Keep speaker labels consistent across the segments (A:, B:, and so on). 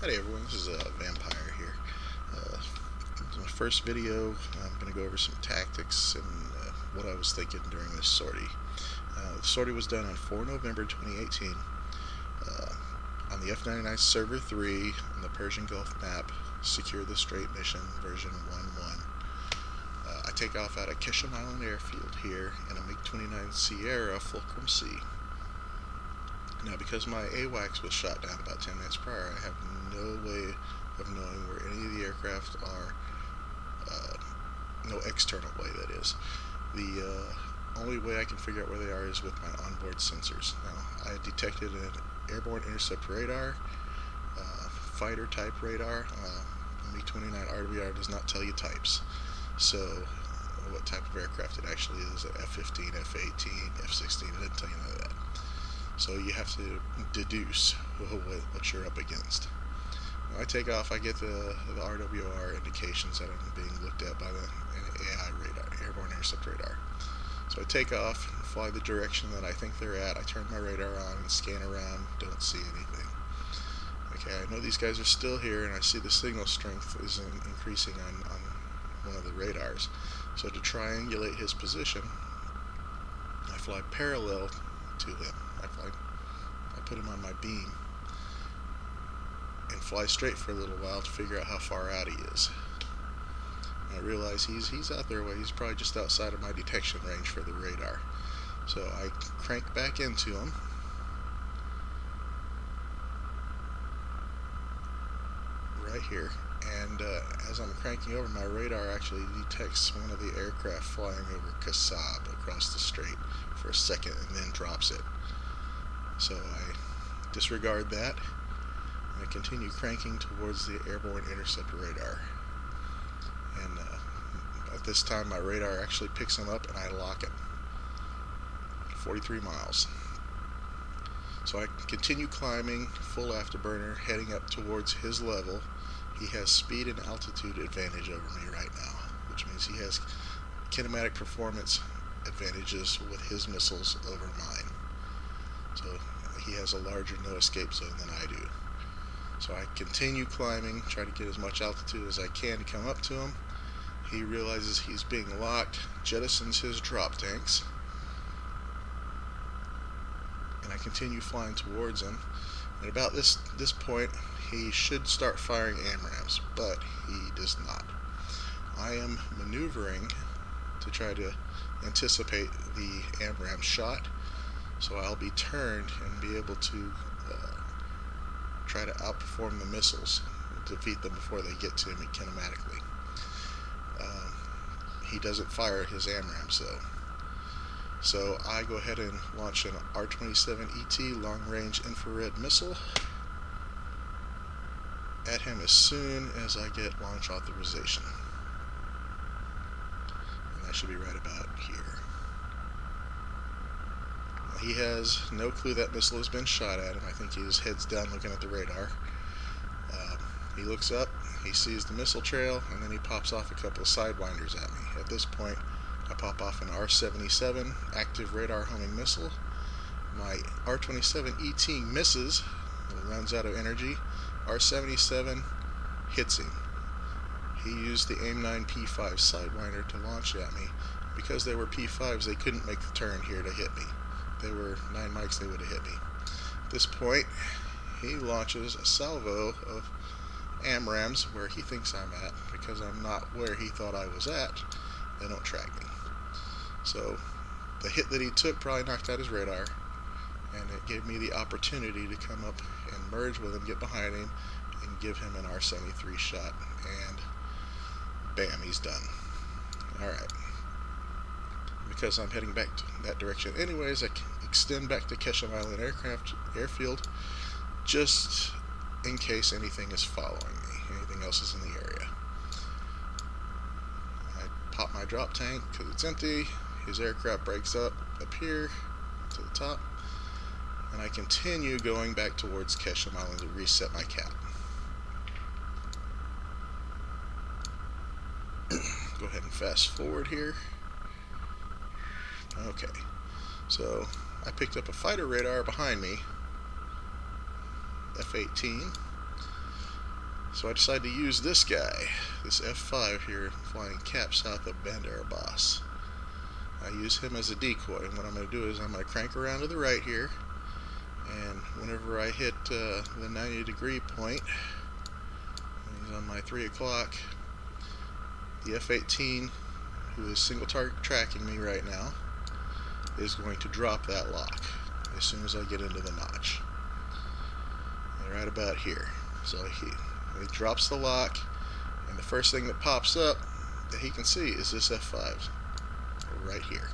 A: Hi everyone, this is Vampire here. This is my first video. I'm going to go over some tactics and what I was thinking during this sortie. The sortie was done on 4 November 2018 on the F-99 Server 3 on the Persian Gulf map, Secure the Strait Mission version 1.1. I take off out of Queshm Island airfield here in a MiG-29 Sierra Fulcrum C. Now, because my AWACS was shot down about 10 minutes prior, I have no way of knowing where any of the aircraft are. No external way, that is. The only way I can figure out where they are is with my onboard sensors. Now, I detected an airborne intercept radar, fighter type radar. MiG-29 RWR does not tell you types. So, what type of aircraft it actually is, F-15, F-18, F-16, it doesn't tell you none of that. So you have to deduce what you're up against. When I take off, I get the RWR indications that I'm being looked at by the AI radar, airborne intercept radar. So I take off, fly the direction that I think they're at. I turn my radar on and scan around, don't see anything. Okay, I know these guys are still here, and I see the signal strength is increasing on one of the radars. So to triangulate his position, I fly parallel to him. I put him on my beam and fly straight for a little while to figure out how far out he is. And I realize he's out there, he's probably just outside of my detection range for the radar. So I crank back into him. Right here. And as I'm cranking over, my radar actually detects one of the aircraft flying over Kasab across the strait for a second and then drops it. So I disregard that and I continue cranking towards the airborne intercept radar. And at this time my radar actually picks him up and I lock him. 43 miles. So I continue climbing, full afterburner, heading up towards his level. He has speed and altitude advantage over me right now, which means he has kinematic performance advantages with his missiles over mine. So he has a larger no escape zone than I do. So I continue climbing, try to get as much altitude as I can to come up to him. He realizes he's being locked, jettisons his drop tanks, and I continue flying towards him. At about this point, he should start firing AMRAAMs, but he does not. I am maneuvering to try to anticipate the AMRAAM shot, so I'll be turned and be able to try to outperform the missiles, defeat them before they get to me kinematically. He doesn't fire his AMRAAMs though. So I go ahead and launch an R-27ET long-range infrared missile at him as soon as I get launch authorization. And that should be right about here. Now, he has no clue that missile has been shot at him. I think his head's down looking at the radar. He looks up, he sees the missile trail, and then he pops off a couple of sidewinders at me. At this point, I pop off an R-77 active radar homing missile. My R-27ET misses, runs out of energy. R-77 hits him. He used the AIM-9 P5 sidewinder to launch at me. Because they were P5s, they couldn't make the turn here to hit me. They were 9 mics, they would have hit me. At this point, he launches a salvo of AMRAAMs where he thinks I'm at. Because I'm not where he thought I was at, they don't track me. So the hit that he took probably knocked out his radar, and it gave me the opportunity to come up and merge with him, get behind him, and give him an R-73 shot, and bam, he's done. Alright. Because I'm heading back to that direction anyways, I extend back to Queshm Island airfield just in case anything is following me, anything else is in the area. I pop my drop tank because it's empty. His aircraft breaks up here to the top, and I continue going back towards Queshm Island to reset my cap. Go ahead and fast forward here. Okay, so I picked up a fighter radar behind me, F-18, So I decided to use this guy, this F5 here, flying cap south of Bandar Abbas. I use him as a decoy, and what I'm going to do is I'm going to crank around to the right here, and whenever I hit the 90-degree point, he's on my 3 o'clock, the F-18, who is single target tracking me right now, is going to drop that lock as soon as I get into the notch. And right about here. So he drops the lock, and the first thing that pops up that he can see is this F5 right here.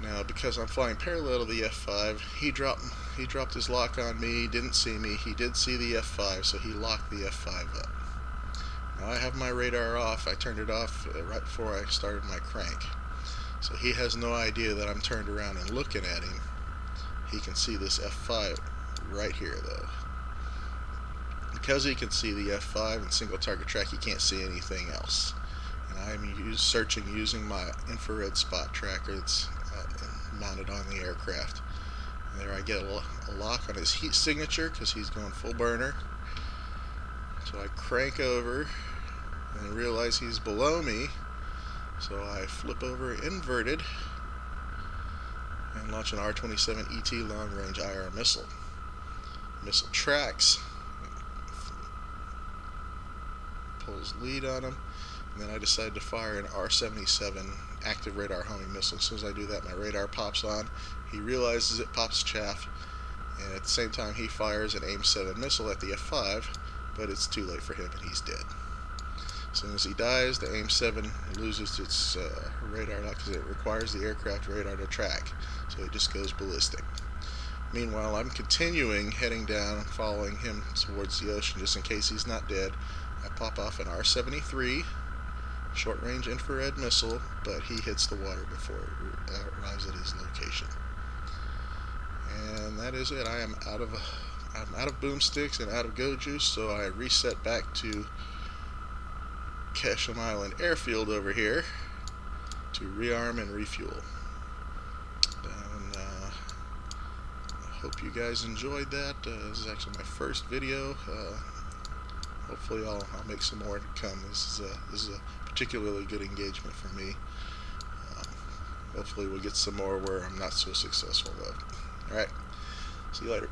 A: Now, because I'm flying parallel to the F5, he dropped his lock on me, didn't see me. He did see the F5, so he locked the F5 up. Now I have my radar off. I turned it off right before I started my crank. So he has no idea that I'm turned around and looking at him. He can see this F5 right here, though. Because he can see the F5 and single target track, he can't see anything else. And I'm searching using my infrared spot tracker that's mounted on the aircraft. And there I get a lock on his heat signature because he's going full burner. So I crank over and realize he's below me. So I flip over inverted and launch an R-27 ET long-range IR missile. Missile tracks, pulls lead on him, and then I decide to fire an R-77 active radar homing missile. As soon as I do that, my radar pops on. He realizes it, pops chaff, and at the same time he fires an AIM-7 missile at the F5, but it's too late for him and he's dead. As soon as he dies, the AIM-7 loses its radar lock because it requires the aircraft radar to track, so it just goes ballistic. Meanwhile, I'm continuing heading down, following him towards the ocean just in case he's not dead. I pop off an R-73 short-range infrared missile, but he hits the water before it arrives at his location. And that is it. I'm out of boomsticks and out of go juice, so I reset back to Queshm Island airfield over here to rearm and refuel. And I hope you guys enjoyed that. This is actually my first video. Hopefully I'll make some more to come. This is a particularly good engagement for me. Hopefully we'll get some more where I'm not so successful though. Alright, see you later.